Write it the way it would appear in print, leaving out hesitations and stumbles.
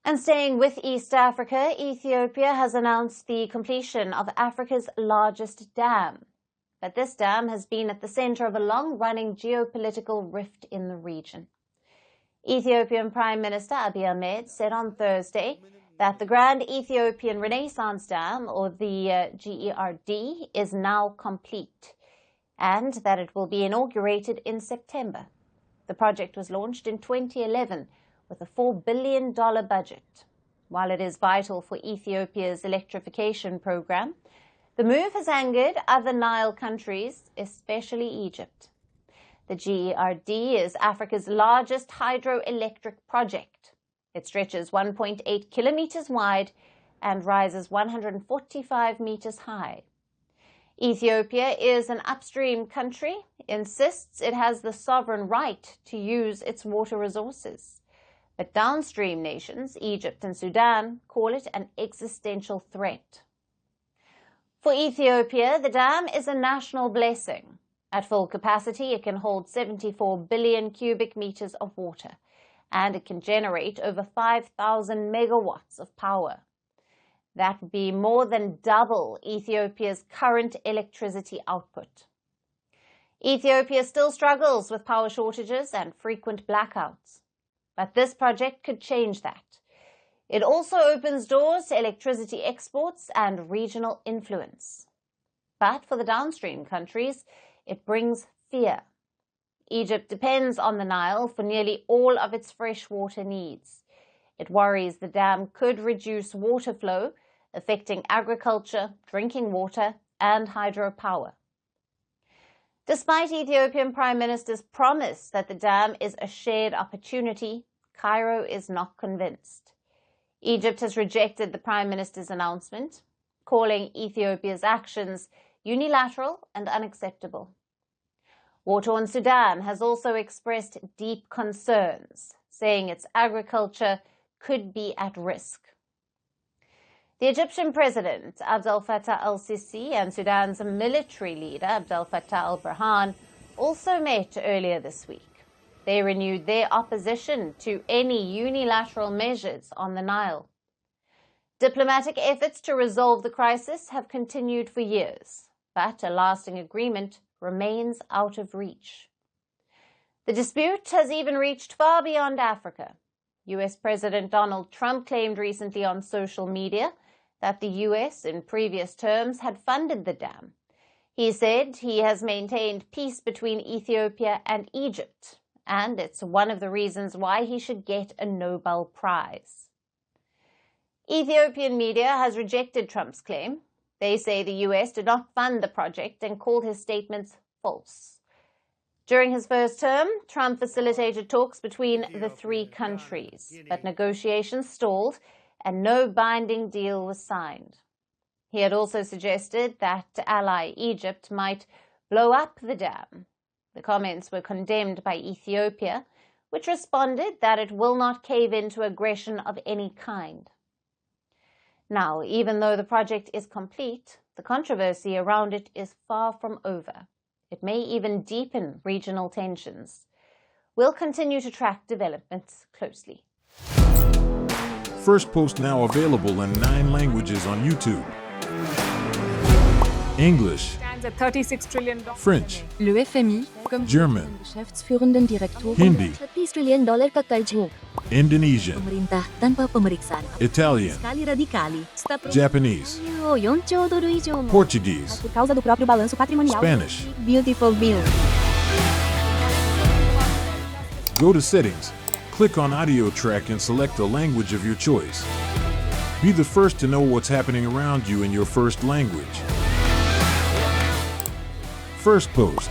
And staying with East Africa, Ethiopia has announced the completion of Africa's largest dam. But this dam has been at the center of a long-running geopolitical rift in the region. Ethiopian Prime Minister Abiy said on Thursday that the Grand Ethiopian Renaissance Dam, or the GERD, is now complete and that it will be inaugurated in September. The project was launched in 2011 with a $4 billion budget. While it is vital for Ethiopia's electrification program, the move has angered other Nile countries, especially Egypt. The GERD is Africa's largest hydroelectric project. It stretches 1.8 kilometers wide and rises 145 meters high. Ethiopia is an upstream country, insists it has the sovereign right to use its water resources. But downstream nations, Egypt and Sudan, call it an existential threat. For Ethiopia, the dam is a national blessing. At full capacity, it can hold 74 billion cubic meters of water, and it can generate over 5,000 megawatts of power. That would be more than double Ethiopia's current electricity output. Ethiopia still struggles with power shortages and frequent blackouts. But this project could change that. It also opens doors to electricity exports and regional influence. But for the downstream countries, it brings fear. Egypt depends on the Nile for nearly all of its freshwater needs. It worries the dam could reduce water flow, affecting agriculture, drinking water, and hydropower. Despite Ethiopian Prime Minister's promise that the dam is a shared opportunity, Cairo is not convinced. Egypt has rejected the Prime Minister's announcement, calling Ethiopia's actions unilateral and unacceptable. War-torn Sudan has also expressed deep concerns, saying its agriculture could be at risk. The Egyptian President, Abdel Fattah al-Sisi, and Sudan's military leader, Abdel Fattah al-Burhan, also met earlier this week. They renewed their opposition to any unilateral measures on the Nile. Diplomatic efforts to resolve the crisis have continued for years, but a lasting agreement remains out of reach. The dispute has even reached far beyond Africa. U.S. President Donald Trump claimed recently on social media that the U.S. in previous terms had funded the dam. He said he has maintained peace between Ethiopia and Egypt, and it's one of the reasons why he should get a Nobel Prize. Ethiopian media has rejected Trump's claim. They say the U.S. did not fund the project and called his statements false. During his first term, Trump facilitated talks between the three countries, but negotiations stalled and no binding deal was signed. He had also suggested that ally Egypt might blow up the dam. The comments were condemned by Ethiopia, which responded that it will not cave in to aggression of any kind. Now, even though the project is complete, the controversy around it is far from over. It may even deepen regional tensions. We'll continue to track developments closely. Firstpost now available in 9 languages on YouTube. English, $36 trillion. French, Le FMI, comme German, Geschäftsführenden Direktor, Hindi, $30 trillion ka karj mo. Indonesian, Pemerintah tanpa pemeriksaan. Italian, Sekali radikali. Japanese, $1 trilhão mo. Portuguese, Por causa do próprio balanço patrimonial. Spanish. Beautiful bill. Go to Settings, click on Audio Track and select a language of your choice. Be the first to know what's happening around you in your first language. Firstpost.